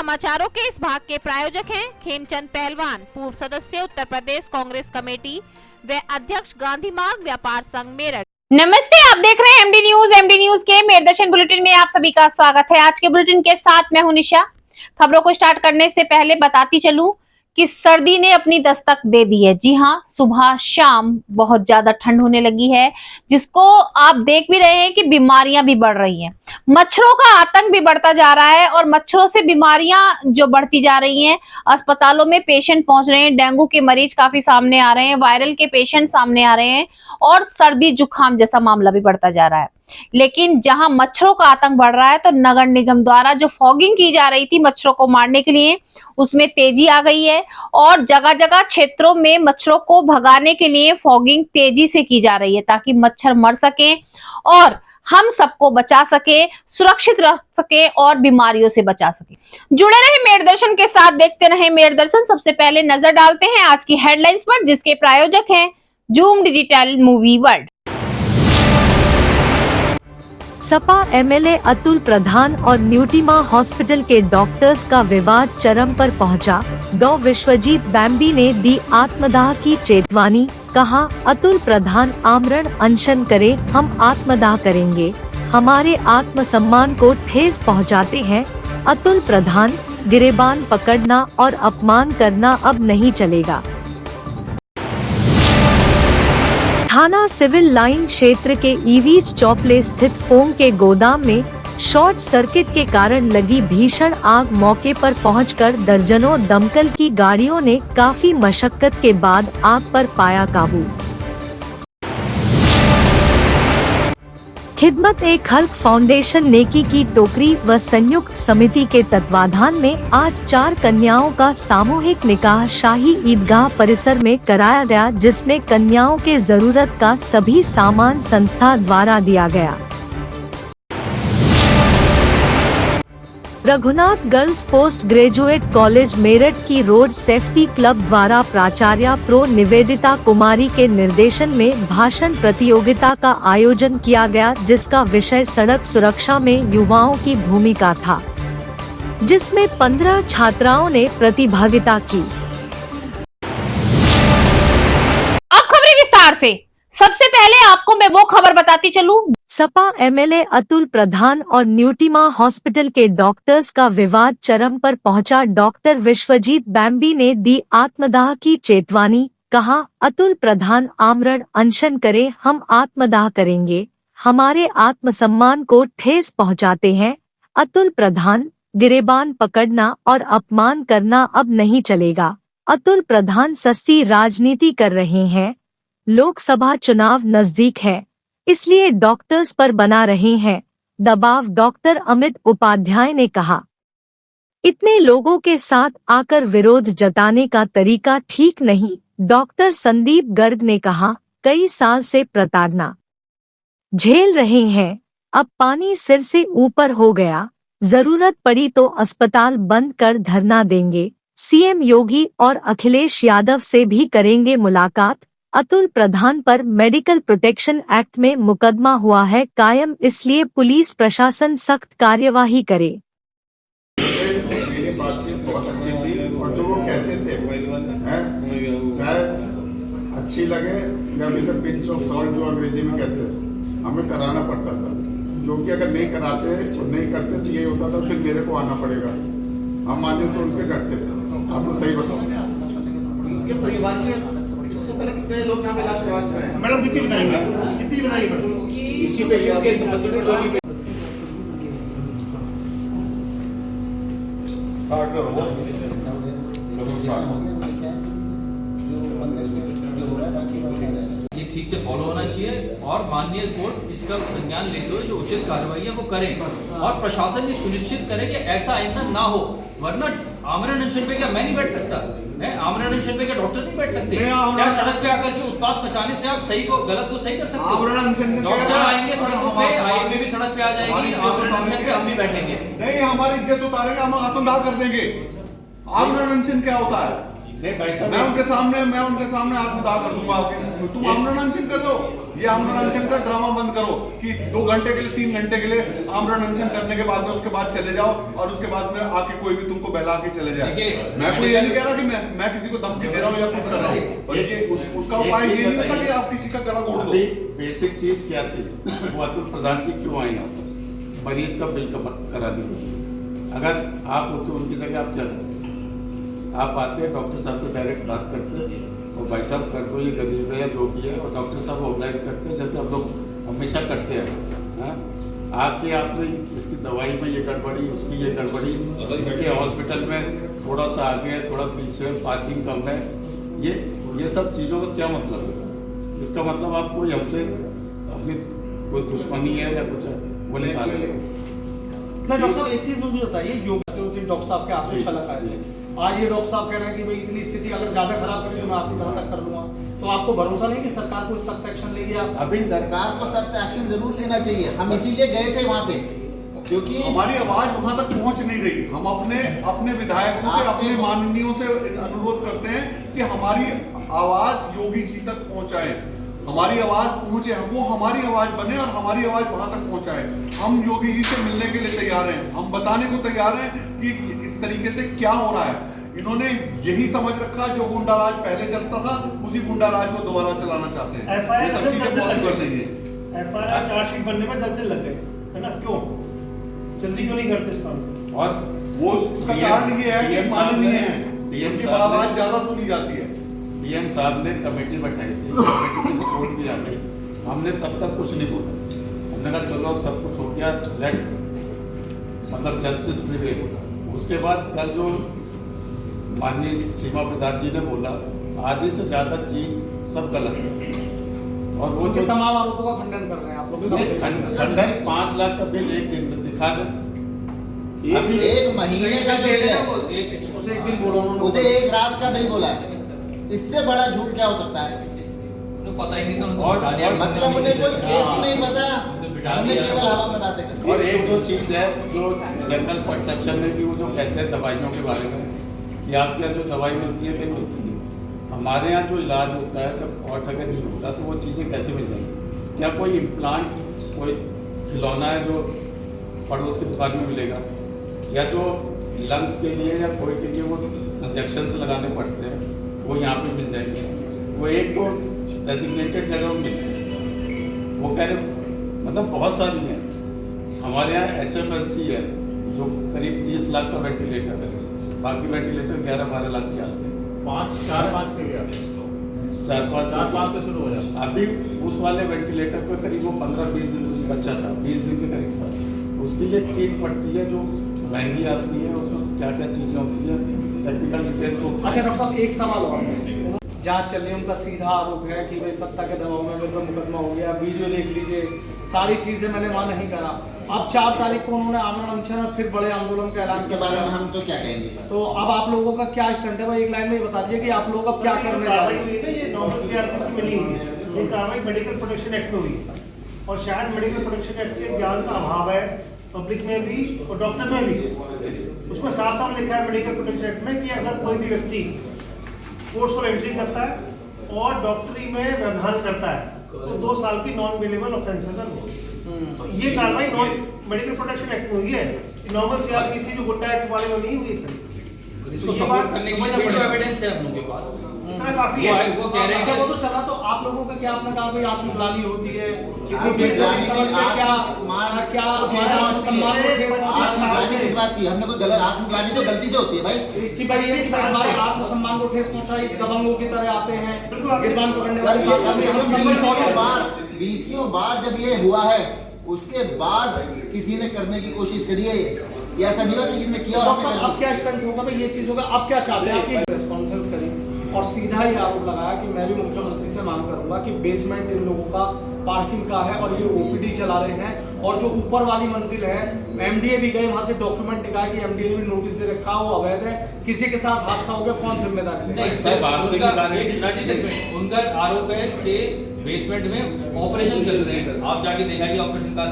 समाचारों के इस भाग के प्रायोजक हैं खेमचंद पहलवान, पूर्व सदस्य उत्तर प्रदेश कांग्रेस कमेटी व अध्यक्ष गांधी मार्ग व्यापार संघ मेरठ। नमस्ते, आप देख रहे हैं एमडी न्यूज के मेरदर्शन बुलेटिन में आप सभी का स्वागत है। आज के बुलेटिन के साथ मैं हूं निशा। खबरों को स्टार्ट करने से पहले बताती चलूं कि सर्दी ने अपनी दस्तक दे दी है। जी हां, सुबह शाम बहुत ज्यादा ठंड होने लगी है, जिसको आप देख भी रहे हैं कि बीमारियां भी बढ़ रही हैं। मच्छरों का आतंक भी बढ़ता जा रहा है और मच्छरों से बीमारियां जो बढ़ती जा रही हैं, अस्पतालों में पेशेंट पहुंच रहे हैं, डेंगू के मरीज काफी सामने आ रहे हैं, वायरल के पेशेंट सामने आ रहे हैं और सर्दी जुकाम जैसा मामला भी बढ़ता जा रहा है। लेकिन जहां मच्छरों का आतंक बढ़ रहा है, तो नगर निगम द्वारा जो फॉगिंग की जा रही थी मच्छरों को मारने के लिए, उसमें तेजी आ गई है और जगह जगह क्षेत्रों में मच्छरों को भगाने के लिए फॉगिंग तेजी से की जा रही है, ताकि मच्छर मर सके और हम सबको बचा सके, सुरक्षित रख सके और बीमारियों से बचा सके। जुड़े रहे मेरदर्शन के साथ, देखते रहे मेरदर्शन। सबसे पहले नजर डालते हैं आज की हेडलाइंस पर, जिसके प्रायोजक हैं Zoom Digital Movie World. Sapa MLA Atul Pradhan और न्यूटीमा हॉस्पिटल के डॉक्टर्स का विवाद चरम पर पहुंचा। डॉ विश्वजीत बैम्बी ने दी आत्मदाह की चेतावनी, कहा अतुल प्रधान आमरण अनशन करे, हम आत्मदाह करेंगे, हमारे आत्मसम्मान को ठेस पहुंचाते हैं। अतुल प्रधान, गिरेबान पकड़ना और अपमान करना अब नहीं चलेगा। थाना सिविल लाइन क्षेत्र के ईवीज चौपले स्थित फोम के गोदाम में शॉर्ट सर्किट के कारण लगी भीषण आग, मौके पर पहुंचकर दर्जनों दमकल की गाड़ियों ने काफी मशक्कत के बाद आग पर पाया काबू। खिदमत ए खल्क फाउंडेशन नेकी की टोकरी व संयुक्त समिति के तत्वाधान में आज 4 कन्याओं का सामूहिक निकाह शाही ईदगाह परिसर में कराया गया, जिसमें कन्याओं के जरूरत का सभी सामान संस्था द्वारा दिया गया। Raghunath girls post graduate college Meerut की रोड सेफ्टी क्लब द्वारा प्राचार्य प्रो निवेदिता कुमारी के निर्देशन में भाषण प्रतियोगिता का आयोजन किया गया, जिसका विषय सड़क सुरक्षा में युवाओं की भूमिका था, जिसमें 15 छात्राओं ने प्रतिभागिता की। अब खबरें विस्तार से। सबसे पहले आपको मैं वो खबर बताती चलूं। सपा एमएलए अतुल प्रधान और न्यूटीमा हॉस्पिटल के डॉक्टर्स का विवाद चरम पर पहुंचा। डॉक्टर विश्वजीत बैम्बी ने दी आत्मदाह की चेतावनी, कहा अतुल प्रधान आमरण अनशन करे, हम आत्मदाह करेंगे, हमारे आत्मसम्मान को ठेस पहुंचाते हैं। अतुल प्रधान, गिरेबान पकड़ना और अपमान करना अब नहीं चलेगा। अतुल प्रधान सस्ती राजनीति कर रहे हैं, लोकसभा चुनाव नजदीक है, इसलिए डॉक्टर्स पर बना रहे हैं दबाव। डॉक्टर अमित उपाध्याय ने कहा, इतने लोगों के साथ आकर विरोध जताने का तरीका ठीक नहीं। डॉक्टर संदीप गर्ग ने कहा, कई साल से प्रताड़ना झेल रहे हैं, अब पानी सिर से ऊपर हो गया, जरूरत पड़ी तो अस्पताल बंद कर धरना देंगे। सीएम योगी और अखिलेश यादव से भी करेंगे मुलाकात। अतुल प्रधान पर मेडिकल प्रोटेक्शन एक्ट में मुकदमा हुआ है कायम, इसलिए पुलिस प्रशासन सख्त कार्यवाही करे। मेरी बातचीत बहुत अच्छी थी और जो वो कहते थे चाहे अच्छी लगे या with a pinch of salt, जो अंग्रेजी में कहते हैं, हमें कराना पड़ता था, क्योंकि अगर नहीं कराते और नहीं करते तो ये होता था फिर मेरे को आना पड़ेगा। हम आने से उनके डरते थे। आपको सही बताओ, कितने लोग यहाँ इलाज करवा रहे हैं? मैडम कितनी बताएंगे, कितनी बताइए मैडम? इसी पेशेंट के संबंध में डॉली पे ये ठीक से फॉलो होना चाहिए और माननीय कोर्ट इसका संज्ञान लेते हुए जो उचित कार्रवाई है वो करें और प्रशासन ये सुनिश्चित करे कि ऐसा आइंदा ना हो। वरना आमरण अनशन पे क्या मैं नहीं बैठ सकता है? आमरण अनशन पे क्या डॉक्टर नहीं बैठ सकते? क्या सड़क पे आकर के उत्पात मचाने से आप सही को गलत को सही कर सकते हो? डॉक्टर आएंगे सड़कों पे, आईएमए भी सड़क पे आ जाएगी, आमरण अनशन पे हम भी बैठेंगे। नहीं, हमारी इज्जत उतारेंगे, हम आत्मदाह कर देंगे। आमरण अनशन क्या होता है? मैं उनके सामने आत्मदाह कर दूंगा आके। तुम आमरण अनशन कर लो, ये आमरण अनशन का ड्रामा बंद करो कि 2 घंटे के लिए 3 घंटे के लिए आमरण अनशन करने के बाद में उसके बाद चले जाओ और उसके बाद में आके कोई भी तुमको बहला के चले जाए। मैं कोई ये नहीं कह रहा कि मैं किसी को धमकी दे रहा हूँ या कुछ कर रहा हूँ, ये उसका उपाय ये नहीं होता कि आप किसी का गला घोट दो। बेसिक चीज क्या थी, वो अतुल प्रधान जी क्यों आए यहाँ पर मरीज का बिल कराने के लिए? अगर आप होते उनकी जगह आप क्या करते? आप आते डॉक्टर साहब से डायरेक्ट बात करते और भाई साहब कर दो ये गरीब है या जो भी है, और डॉक्टर साहब ऑर्गेनाइज करते हैं जैसे हम लोग हमेशा करते हैं। आके आपने इसकी दवाई में ये गड़बड़ी, उसकी ये गड़बड़ी, इनके हॉस्पिटल में थोड़ा सा आगे है, थोड़ा पीछे, पार्किंग कम है, ये सब चीज़ों का क्या मतलब है? इसका मतलब आप कोई हमसे अपनी कोई दुश्मनी है या कुछ है वो नहीं आगे। नहीं डॉक्टर साहब, एक चीज मुझे बताइए, योगा करते हुए डॉक्टर साहब के आपसे छलक आए थे, आज ये डॉक्टर साहब कह रहे हैं कि भाई इतनी स्थिति अगर ज्यादा खराब करें तो मैं आपकी तह तक कर लूंगा, तो आपको भरोसा नहीं कि सरकार कोई सख्त एक्शन लेगी? आप अभी सरकार को सख्त एक्शन जरूर लेना चाहिए, हम इसीलिए गए थे वहाँ पे, क्योंकि हमारी आवाज वहां तक पहुंच नहीं रही। हम अपने विधायकों से, अपने माननीयों से अनुरोध करते हैं कि हमारी आवाज योगी जी तक पहुंचाए, हमारी आवाज पहुंचे, वो हमारी आवाज बने और हमारी आवाज वहां तक पहुंचाए। हम योगी जी से मिलने के लिए तैयार हैं, हम बताने को तैयार हैं कि इस तरीके से क्या हो रहा है। इन्होंने यही समझ रखा जो गुंडा राज पहले चलता था उसी गुंडा राज को दोबारा चलाना चाहते हैं। ये सब चीजें पॉसिबल नहीं है। FIR चार्जशीट बनने में 10 दिन लग गए, है ना? क्यों जल्दी क्यों नहीं करते इस काम? और वो उसका कारण ये है कि माननीय है, डीएम की आवाज ज्यादा सुनी जाती है। डीएम साहब ने कमेटी बैठाई थी, कमेटी की रिपोर्ट भी आ गई, हमने तब तक कुछ नहीं बोला। हमने कहा चलो अब सब कुछ हो गया, लेट मतलब जस्टिस प्रिवेल। उसके बाद कल जो माननीय सीमा प्रधान जी ने बोला, आधी से ज्यादा चीज सब गलत है, और वो जो तमाम आरोपों का खंडन कर रहे हैं आप लोग। खंडन 5 लाख का बिल एक दिन में दिखा दे। अभी 1 महीने का बिल है, उसे एक दिन बोला उन्होंने, उसे 1 रात का बिल बोला है, इससे बड़ा झूठ क्या हो सकता है? पता ही नहीं था और मतलब मुझे कोई केस ही नहीं पता, हमने केवल हवा में बातें कर। और एक दो चीज है जो जनरल परसेप्शन में भी वो जो कहते हैं दवाइयों के बारे में कि आपके यहाँ जो दवाई मिलती है कि मिलती नहीं। हमारे यहाँ जो इलाज होता है जब और अगर नहीं होता तो वो चीज़ें कैसे मिल जाएंगी? क्या कोई इम्प्लांट, कोई खिलौना है जो पड़ोस की दुकान में मिलेगा, या जो लंग्स के लिए या कोई के लिए वो इंजेक्शन लगाने पड़ते हैं वो यहाँ पे मिल जाएंगे? वो एक तो डेजिग्नेटेड जगह में मिलते हैं, वो कह रहे मतलब बहुत सारी हैं। हमारे यहाँ HFNC है जो करीब 30 लाख का वेंटिलेटर है, बाकी वेंटिलेटर 11-12 लाख से आते हैं। 4-5 के लिए 4-5 से शुरू हो जाता। अभी उस वाले वेंटिलेटर पे करीब वो 15-20 दिन बच्चा था, 20 दिन के करीब था, उसकी ये किट पड़ती है जो महंगी आती है, उसमें क्या क्या चीज़ें होती है, टेक्निकल डिटेल्स को। अच्छा डॉक्टर साहब, एक सवाल और है, जांच चल रही है, उनका सीधा आरोप है कि भाई सत्ता के दबाव में मेरे पर मुकदमा हो गया, वीडियो देख लीजिए, सारी चीजें मैंने वहाँ नहीं करा। अब 4 तारीख को उन्होंने आमरण अनशन और फिर बड़े आंदोलन का ऐलान इसके बारे में हम तो क्या कहेंगे? तो अब आप लोगों का क्या स्टैंड है भाई, एक लाइन में बता दीजिए कि आप लोग अब क्या करने जा रहे हैं? ये नॉर्मल CRPC मिली हुई है, ये कार्रवाई मेडिकल प्रोटेक्शन एक्ट में हुई है, और शायद मेडिकल प्रोटेक्शन एक्ट के ज्ञान का अभाव है पब्लिक में भी और डॉक्टर्स में भी। उसमें साफ साफ लिखा है मेडिकल प्रोटेक्शन एक्ट में कि अगर कोई भी व्यक्ति फोर्सफुल एंट्री करता है और डॉक्टरी में व्यवधान करता है तो 2 साल की नॉन बेलेबल ऑफेंसेस है वो। तो ये कार्रवाई नॉन मेडिकल प्रोटेक्शन एक्ट में हुई है, नॉर्मल CRPC जो गुड्डा एक्ट वाले में नहीं हुई सर। इसको सपोर्ट करने के लिए वीडियो एविडेंस है आप लोगों के पास, काफी है। वो कह रहे हैं अच्छा वो तो चला, तो आप लोगों का क्या आपने कहा भाई आत्मग्लानि होती है कि आत्मग्लानि समझ के क्या सम्मान को ठेस आत्मग्लानि किस बात की? हमने कोई गलत, आत्मग्लानि तो गलती से होती है भाई, कि भाई ये हमारे आत्मसम्मान को ठेस पहुंचाई, दबंगों की तरह आते हैं, गिरबान पकड़ने सर ये वाले। 20 बार जब ये हुआ है उसके बाद किसी ने करने की कोशिश करी है, ये ऐसा नहीं हुआ कि किसी ने किया और हमने अब क्या स्टंट होगा भाई, ये चीज होगा, अब क्या चाहते हैं? आपकी रेस्पॉन्सेस करी और सीधा ही आरोप लगाया कि मैं भी मुख्यमंत्री से मांग करूंगा कि बेसमेंट इन लोगों का पार्किंग का है और ये OPD चला रहे हैं और जो ऊपर वाली मंजिल है एमडीए भी गए, वहां से डॉक्यूमेंट निकाले कि एमडीए भी नोटिस दे रखा, वो अवैध है, किसी के साथ हादसा हो गया कौन जिम्मेदार है? नहीं, सिर्फ उनका आरोप है कि बेसमेंट में ऑपरेशन चल रहे हैं। आप जाके देखा कि ऑपरेशन का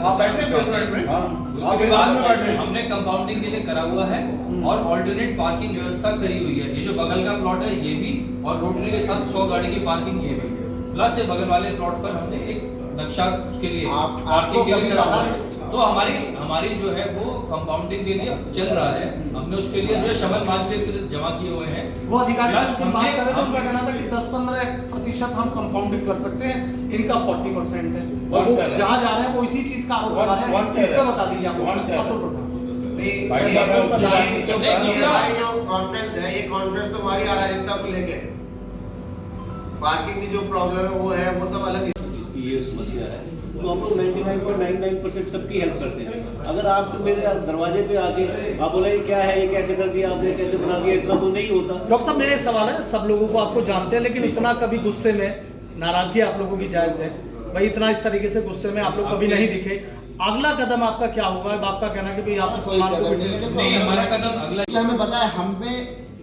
उसके बाद हमने कंपाउंडिंग के लिए करा हुआ है और ऑल्टरनेट पार्किंग व्यवस्था करी हुई है। ये जो बगल का प्लॉट है ये भी, और रोटरी के साथ 100 गाड़ी की पार्किंग ये भी, प्लस ये बगल वाले प्लॉट पर हमने एक नक्शा उसके लिए पार्किंग के लिए करा हुआ है। तो हमारी जो है वो कंपाउंडिंग के लिए चल रहा है। हमने उसके लिए जो शमन मानचित्र जमा किए हुए हैं। वो अधिकारी से बात करें तो उनका कहना था कि 10-15% हम कंपाउंडिंग कर सकते हैं, इनका 40% है। और वो जहाँ जा रहे हैं वो इसी चीज का आरोप लगा रहे हैं। इस पे बता दीजिए आप कॉन्फ्रेंस है, ये कॉन्फ्रेंस तो हमारी अराजकता को लेके, पार्किंग की जो प्रॉब्लम है वो है, वो सब अलग ये समस्या है। तो हम लोग 99.99% सबकी हेल्प करते हैं। अगर आप तो मेरे दरवाजे पे आके आप बोले क्या है, ये कैसे कर दिया आपने, कैसे बना दिया, इतना तो नहीं होता। डॉक्टर साहब मेरे सवाल है, सब लोगों को आपको जानते हैं, लेकिन इतना कभी गुस्से में नाराजगी आप लोगों की जायज है भाई, इतना इस तरीके से गुस्से में आप लोग कभी नहीं दिखे। अगला कदम आपका क्या होगा? आपका कहना है कि भाई आपको कोई कदम नहीं है, हमारा कदम अगला, हमें पता है हमें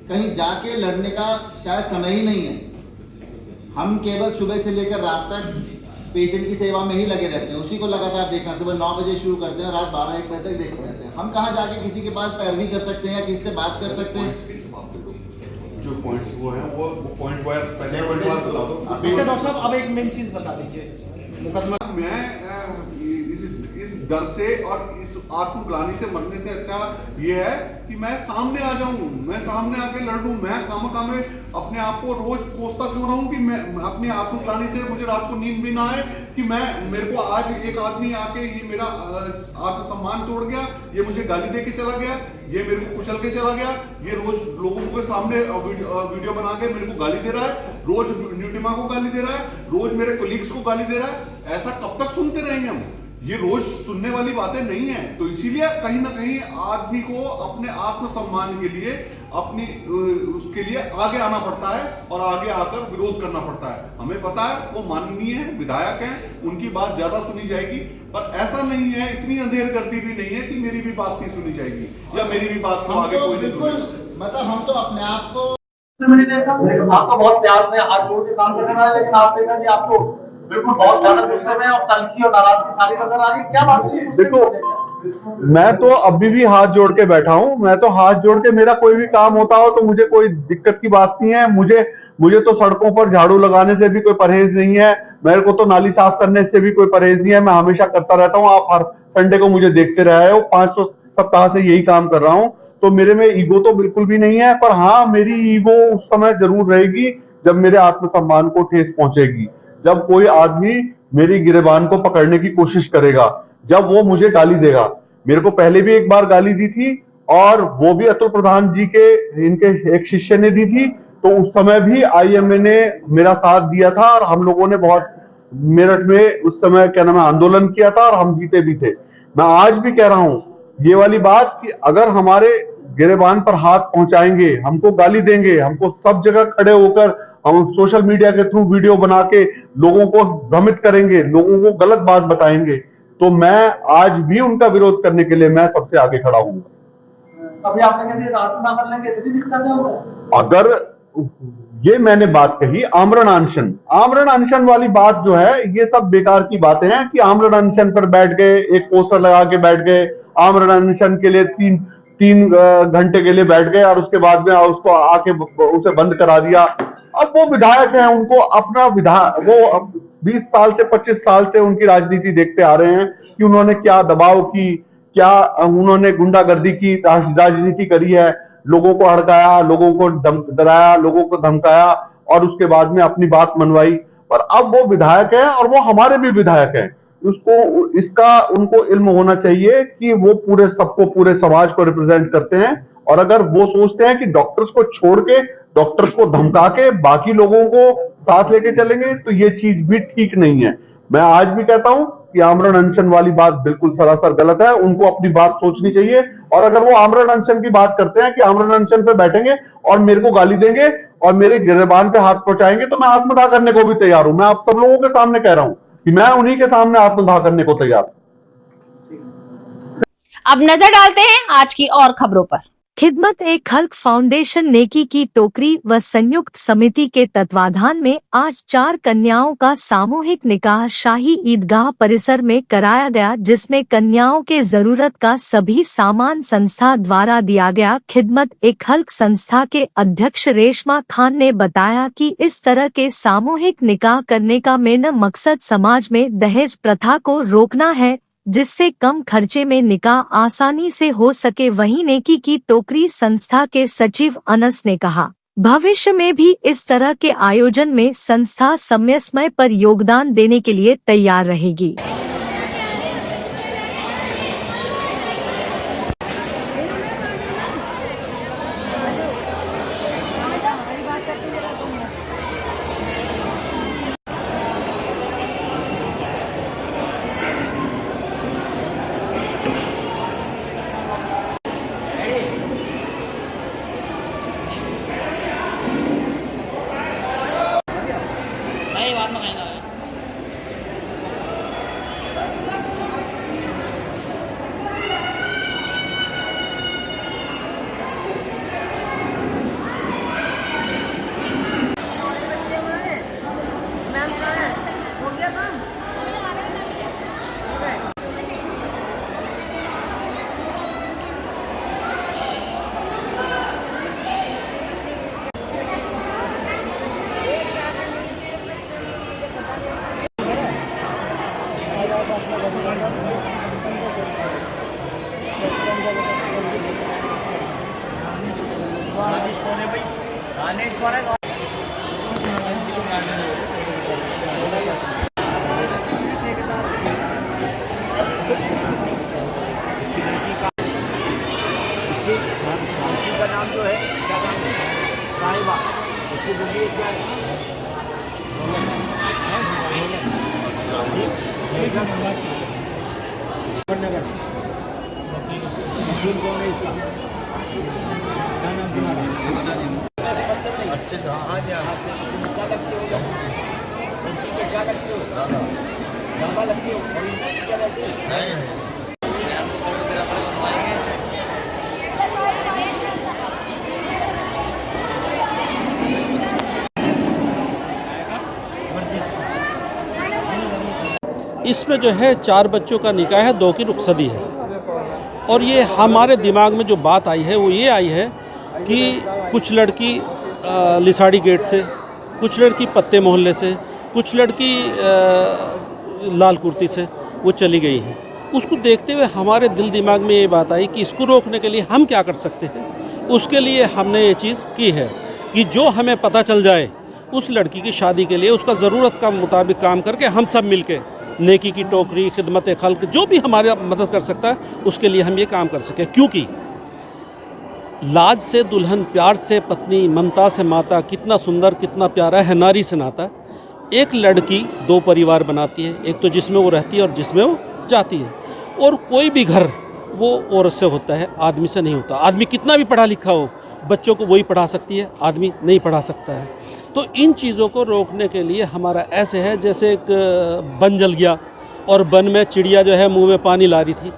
कहीं जाके लड़ने का शायद समय ही नहीं है। हम केवल सुबह से लेकर रात तक पेशेंट की सेवा में ही लगे रहते हैं, उसी को लगातार देखना। सुबह 9 बजे शुरू करते हैं, रात 12-1 बजे तक देखते रहते हैं। हम कहाँ जाके किसी के पास पैरवी कर सकते हैं या किसी से बात कर सकते हैं? जो पॉइंट्स वो हैं वो पॉइंट वाइज पहले बता दो। अच्छा डॉक्टर साहब अब एक मेन चीज बता दीजिए, मुकदमा मैं इस डर से और इस आत्मग्लानि से मरने से अच्छा ये है कि मैं सामने आ जाऊं, मैं सामने आके लड़ लूं। मैं खामखा में अपने आप को रोज कोसता क्यों रहूं कि मैं अपनी आत्मग्लानि से मुझे रात को नींद भी ना आए कि मेरे को आज एक आदमी आके ये मेरा आत्मसम्मान तोड़ गया, ये मुझे गाली दे के चला गया, ये मेरे को कुचल के चला गया, ये रोज लोगों के सामने वीडियो बना के मेरे को गाली दे रहा है, रोज न्यूटिमा को गाली दे रहा है, रोज मेरे कोलीग्स को गाली दे रहा है। ऐसा कब तक सुनते रहेंगे हम? ये रोज सुनने वाली बातें नहीं है। तो इसीलिए कहीं ना कहीं आदमी को अपने आत्मसम्मान के लिए अपनी उसके लिए आगे आना पड़ता है और आगे आकर विरोध करना पड़ता है। हमें पता है वो माननीय है, विधायक हैं, उनकी बात ज्यादा सुनी जाएगी, पर ऐसा नहीं है, इतनी अंधेर गर्दी भी नहीं है कि मेरी भी बात नहीं सुनी जाएगी या मेरी भी बात को आगे कोई नहीं सुनेगा। मतलब हम तो अपने आप को आपको बहुत प्यार से हाथ जोड़ के काम करना है, लेकिन आप देखा कि आपको बिल्कुल बहुत ज्यादा गुस्से में और तनखी और नाराजगी सारी नजर आ रही, क्या बात है? देखो मैं तो अभी भी हाथ जोड़ के बैठा हूं। मैं तो हाथ जोड़ के, मेरा कोई भी काम होता हो तो मुझे कोई दिक्कत की बात नहीं है। मुझे तो सड़कों पर झाड़ू लगाने से भी कोई परहेज नहीं है, मेरे को तो नाली साफ करने से भी कोई परहेज नहीं है। मैं हमेशा करता रहता हूँ। आप हर संडे को मुझे देखते रहे हो, 500 सप्ताह से यही काम कर रहा हूँ। तो मेरे में ईगो तो बिल्कुल भी नहीं है, पर हाँ मेरी ईगो उस समय जरूर रहेगी जब मेरे आत्मसम्मान को ठेस पहुंचेगी, जब कोई आदमी मेरी गिरेबान को पकड़ने की कोशिश करेगा, जब वो मुझे गाली देगा। मेरे को पहले भी एक बार गाली दी थी और वो भी अतुल प्रधान जी के इनके एक शिष्य ने दी थी। तो उस समय भी आईएमए ने मेरा साथ दिया था और हम लोगों ने बहुत मेरठ में उस समय क्या नाम है आंदोलन किया था और हम जीते भी थे। मैं आज भी कह रहा हूं ये वाली बात कि अगर हमारे गिरेबान पर हाथ पहुंचाएंगे, हमको गाली देंगे, हमको सब जगह खड़े होकर हम सोशल मीडिया के थ्रू वीडियो बना के लोगों को भ्रमित करेंगे, लोगों को गलत बात बताएंगे, तो मैं आज भी उनका विरोध करने के लिए मैं सबसे आगे खड़ा हूँ। अभी आपने कहा रात ना कर लेंगे इतनी दिक्कत है। अगर ये मैंने बात कही आमरण अनशन वाली बात जो है, ये सब बेकार की बातें हैं कि आमरण अनशन पर बैठ गए, एक पोस्टर लगा के बैठ गए, आमरण अनशन के लिए तीन घंटे के लिए बैठ गए और उसके बाद में उसको आके उसे बंद करा दिया। अब वो विधायक हैं, उनको अपना वो 20 साल से 25 साल से उनकी राजनीति देखते आ रहे हैं कि उन्होंने क्या दबाव की, क्या उन्होंने गुंडागर्दी की राजनीति करी है, लोगों को हड़काया, लोगों को डराया, लोगों को धमकाया और उसके बाद में अपनी बात मनवाई। पर अब वो विधायक है और वो हमारे भी विधायक हैं। इसका उनको इल्म होना चाहिए कि वो पूरे समाज को रिप्रेजेंट करते हैं। और अगर वो सोचते हैं कि डॉक्टर्स को छोड़ के, डॉक्टर्स को धमका के बाकी लोगों को साथ लेके चलेंगे, तो ये चीज भी ठीक नहीं है। मैं आज भी कहता हूं कि आमरण अनशन वाली बात बिल्कुल सरासर गलत है, उनको अपनी बात सोचनी चाहिए। और अगर वो आमरण अनशन की बात करते हैं कि आमरण अनशन पे बैठेंगे और मेरे को गाली देंगे और मेरे गिरेबान पे हाथ पहुंचाएंगे, तो मैं आत्मदाह करने को भी तैयार हूं। मैं आप सब लोगों के सामने कह रहा हूं कि मैं उन्हीं के सामने आत्मदाह करने को तैयार हूं। अब नजर डालते हैं आज की और खबरों पर। खिदमत ए खल्क फाउंडेशन नेकी की टोकरी व संयुक्त समिति के तत्वाधान में आज 4 कन्याओं का सामूहिक निकाह शाही ईदगाह परिसर में कराया गया, जिसमें कन्याओं के जरूरत का सभी सामान संस्था द्वारा दिया गया। खिदमत ए खल्क संस्था के अध्यक्ष रेशमा खान ने बताया कि इस तरह के सामूहिक निकाह करने का मेन मकसद समाज में दहेज प्रथा को रोकना है, जिससे कम खर्चे में निकाह आसानी से हो सके। वहीं नेकी की टोकरी संस्था के सचिव अनस ने कहा, भविष्य में भी इस तरह के आयोजन में संस्था समय समय पर योगदान देने के लिए तैयार रहेगी। का नाम जो है क्या नाम है? साहिबा। उसकी बुद्धि क्या है? अच्छे क्या लगते हो? क्या लगते हो? ज़्यादा लगते हो? क्या लगते हो? इसमें जो है 4 बच्चों का निकाह है, 2 की रुखसती है। और ये हमारे दिमाग में जो बात आई है वो ये आई है कि कुछ लड़की लिसाड़ी गेट से, कुछ लड़की पत्ते मोहल्ले से, कुछ लड़की लाल कुर्ती से वो चली गई हैं। उसको देखते हुए हमारे दिल दिमाग में ये बात आई कि इसको रोकने के लिए हम क्या कर सकते हैं। उसके लिए हमने ये चीज़ की है कि जो हमें पता चल जाए उस लड़की की शादी के लिए उसका ज़रूरत का मुताबिक काम करके हम सब मिल के नेकी की टोकरी, खिदमत खल्क, जो भी हमारी मदद कर सकता है उसके लिए हम ये काम कर सकें। क्योंकि लाज से दुल्हन, प्यार से पत्नी, ममता से माता, कितना सुंदर कितना प्यारा है नारी से नाता। एक लड़की 2 परिवार बनाती है, एक तो जिसमें वो रहती है और जिसमें वो जाती है। और कोई भी घर वो औरत से होता है, आदमी से नहीं होता। आदमी कितना भी पढ़ा लिखा हो, बच्चों को वही पढ़ा सकती है, आदमी नहीं पढ़ा सकता है। तो इन चीज़ों को रोकने के लिए हमारा ऐसे है जैसे एक बन जल गया और बन में चिड़िया जो है मुंह में पानी ला रही थी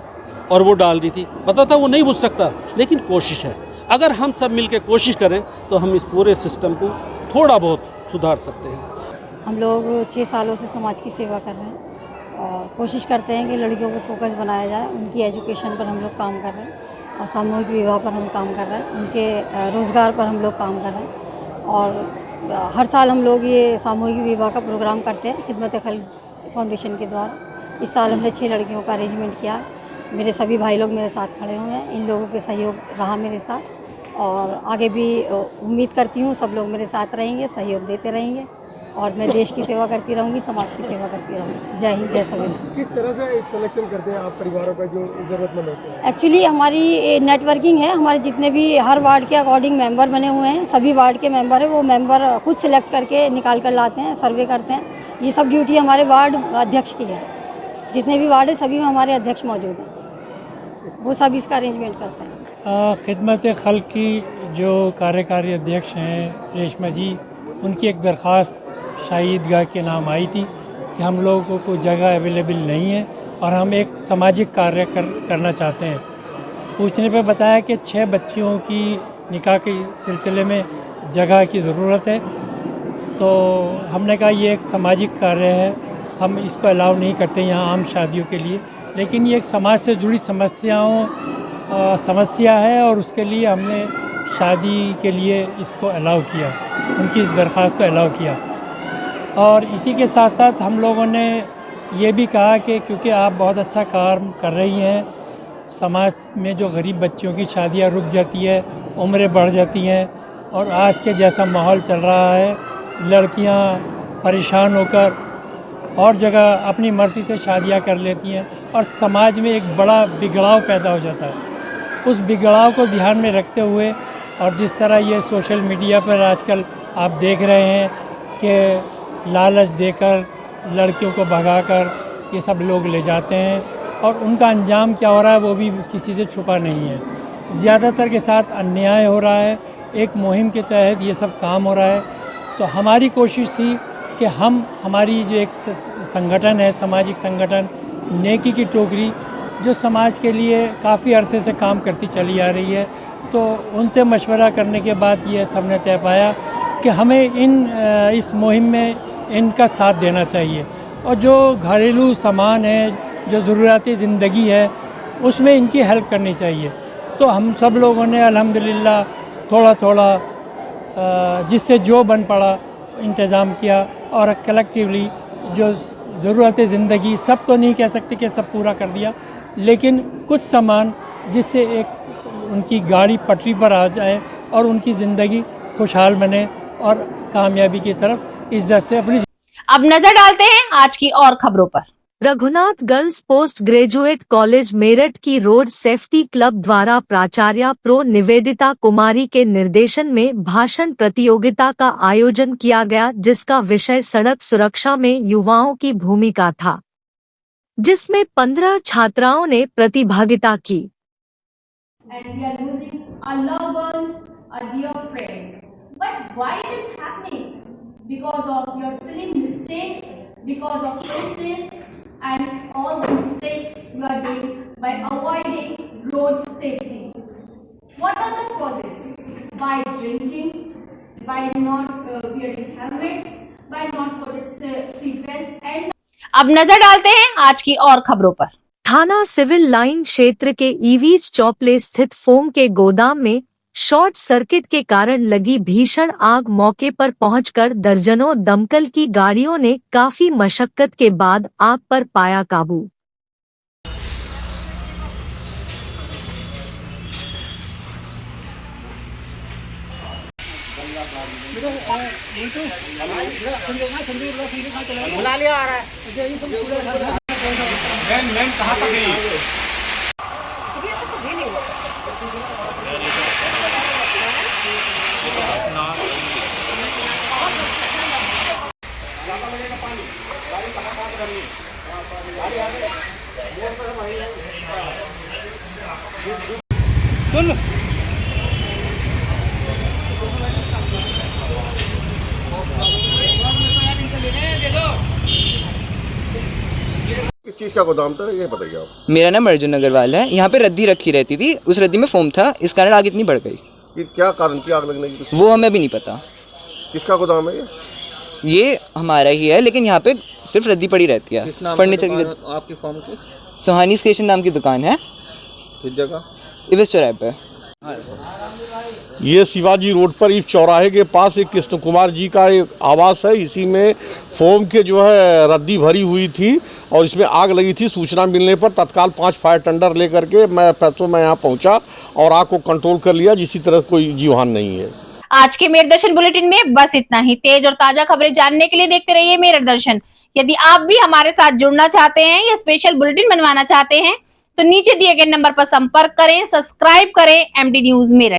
और वो डाल रही थी। पता था वो नहीं बुझ सकता, लेकिन कोशिश है। अगर हम सब मिलकर कोशिश करें तो हम इस पूरे सिस्टम को थोड़ा बहुत सुधार सकते हैं। हम लोग 6 सालों से समाज की सेवा कर रहे हैं और कोशिश करते हैं कि लड़कियों को फोकस बनाया जाए। उनकी एजुकेशन पर हम लोग काम कर रहे हैं और सामूहिक विवाह पर हम काम कर रहे हैं, उनके रोज़गार पर हम लोग काम कर रहे हैं। और हर साल हम लोग ये सामूहिक विवाह का प्रोग्राम करते हैं खिदमत खल्क फाउंडेशन के द्वारा। इस साल हमने 6 लड़कियों का अरेंजमेंट किया। मेरे सभी भाई लोग मेरे साथ खड़े हुए हैं, इन लोगों के सहयोग रहा मेरे साथ और आगे भी उम्मीद करती हूँ सब लोग मेरे साथ रहेंगे, सहयोग देते रहेंगे और मैं देश की सेवा करती रहूँगी, समाज की सेवा करती रहूँगी। जय हिंद, जय संविधान। किस तरह से सिलेक्शन करते हैं आप परिवारों का जो ज़रूरतमंद होते हैं? एक्चुअली हमारी नेटवर्किंग है, हमारे जितने भी हर वार्ड के अकॉर्डिंग मेंबर बने हुए हैं, सभी वार्ड के मेंबर हैं, वो मेंबर खुद सिलेक्ट करके निकाल कर लाते हैं, सर्वे करते हैं। ये सब ड्यूटी हमारे वार्ड अध्यक्ष की है। जितने भी वार्ड है सभी में हमारे अध्यक्ष मौजूद हैं, वो सब इसका अरेंजमेंट करते हैं। खिदमत खल्क की जो कार्यकारी अध्यक्ष हैं रेशमा जी, उनकी एक दरख्वास्त शाही ईदगाह के नाम आई थी कि हम लोगों को जगह अवेलेबल नहीं है और हम एक सामाजिक कार्य करना चाहते हैं। पूछने पे बताया कि 6 बच्चियों की निकाह के सिलसिले में जगह की ज़रूरत है। तो हमने कहा ये एक सामाजिक कार्य है, हम इसको अलाउ नहीं करते यहाँ आम शादियों के लिए, लेकिन ये एक समाज से जुड़ी समस्या है और उसके लिए हमने शादी के लिए इसको अलाउ किया, उनकी इस दरख्वास्त को अलाउ किया। और इसी के साथ साथ हम लोगों ने ये भी कहा कि क्योंकि आप बहुत अच्छा काम कर रही हैं, समाज में जो गरीब बच्चियों की शादियां रुक जाती है, उम्रें बढ़ जाती हैं और आज के जैसा माहौल चल रहा है, लड़कियां परेशान होकर और जगह अपनी मर्ज़ी से शादियां कर लेती हैं और समाज में एक बड़ा बिगड़ाव पैदा हो जाता है। उस बिगड़ाव को ध्यान में रखते हुए और जिस तरह ये सोशल मीडिया पर आजकल आप देख रहे हैं कि लालच देकर लड़कियों को भगाकर ये सब लोग ले जाते हैं और उनका अंजाम क्या हो रहा है वो भी किसी से छुपा नहीं है। ज़्यादातर के साथ अन्याय हो रहा है, एक मुहिम के तहत ये सब काम हो रहा है। तो हमारी कोशिश थी कि हमारी जो एक संगठन है, सामाजिक संगठन नेकी की टोकरी, जो समाज के लिए काफ़ी अरसे से काम करती चली आ रही है, तो उनसे मशवरा करने के बाद ये सबने तय पाया कि हमें इस मुहिम में इनका साथ देना चाहिए और जो घरेलू सामान है, जो ज़रूरियाती ज़िंदगी है, उसमें इनकी हेल्प करनी चाहिए। तो हम सब लोगों ने अल्हम्दुलिल्लाह थोड़ा थोड़ा जिससे जो बन पड़ा इंतज़ाम किया और कलेक्टिवली जो ज़रूरतें ज़िंदगी, सब तो नहीं कह सकते कि सब पूरा कर दिया, लेकिन कुछ सामान जिससे एक उनकी गाड़ी पटरी पर आ जाए और उनकी ज़िंदगी खुशहाल बने और कामयाबी की तरफ इज्जत से अपनी। अब नजर डालते हैं आज की और खबरों पर। Raghunath girls post graduate college Meerut की रोड सेफ्टी क्लब द्वारा प्राचार्य प्रो निवेदिता कुमारी के निर्देशन में भाषण प्रतियोगिता का आयोजन किया गया, जिसका विषय सड़क सुरक्षा में युवाओं की भूमिका था, जिसमें 15 छात्राओं ने प्रतिभागिता की। And we are losing our loved ones, our dear friends. But why it is happening? Because of your silly mistakes, because of selfishness, and all the mistakes you are doing by avoiding road safety. What are the causes? By drinking, by not wearing helmets, by not putting seat belts, and अब नजर डालते हैं आज की और खबरों पर। थाना सिविल लाइन क्षेत्र के ईवीज चौपले स्थित फोम के गोदाम में शॉर्ट सर्किट के कारण लगी भीषण आग। मौके पर पहुंचकर दर्जनों दमकल की गाड़ियों ने काफी मशक्कत के बाद आग पर पाया काबू। बुला लिया आ रहा है। मैम कहाँ पर गई? अभी ऐसा तो भी नहीं हुआ। किस चीज़ का गोदाम था ये बताइए आप। मेरा नाम अर्जुन अग्रवाल है। यहाँ पे रद्दी रखी रहती थी, उस रद्दी में फोम था, इस कारण आग इतनी बढ़ गई। ये क्या कारण थी आग लगने की? वो हमें भी नहीं पता। किसका गोदाम है ये हमारा ही है, लेकिन यहाँ पे सिर्फ रद्दी पड़ी रहती है। फर्नीचर की आपकी फॉर्म की सुहानी स्टेशन नाम की दुकान है। किस जगह? इवेस चौराहे पे। ये शिवाजी रोड पर इस चौराहे के पास एक कृष्ण कुमार जी का एक आवास है। इसी में फोम के जो है रद्दी भरी हुई थी और इसमें आग लगी थी। सूचना मिलने पर तत्काल 5 फायर टेंडर लेकर के मैं यहाँ पहुंचा और आग को कंट्रोल कर लिया। जिसी तरह कोई जीवहानि नहीं है। आज के मेरठ दर्शन बुलेटिन में बस इतना ही। तेज और ताजा खबरें जानने के लिए देखते रहिए मेरठ दर्शन। यदि आप भी हमारे साथ जुड़ना चाहते हैं या स्पेशल बुलेटिन बनवाना चाहते हैं तो नीचे दिए गए नंबर पर संपर्क करें, सब्सक्राइब करें एमडी न्यूज मेरठ।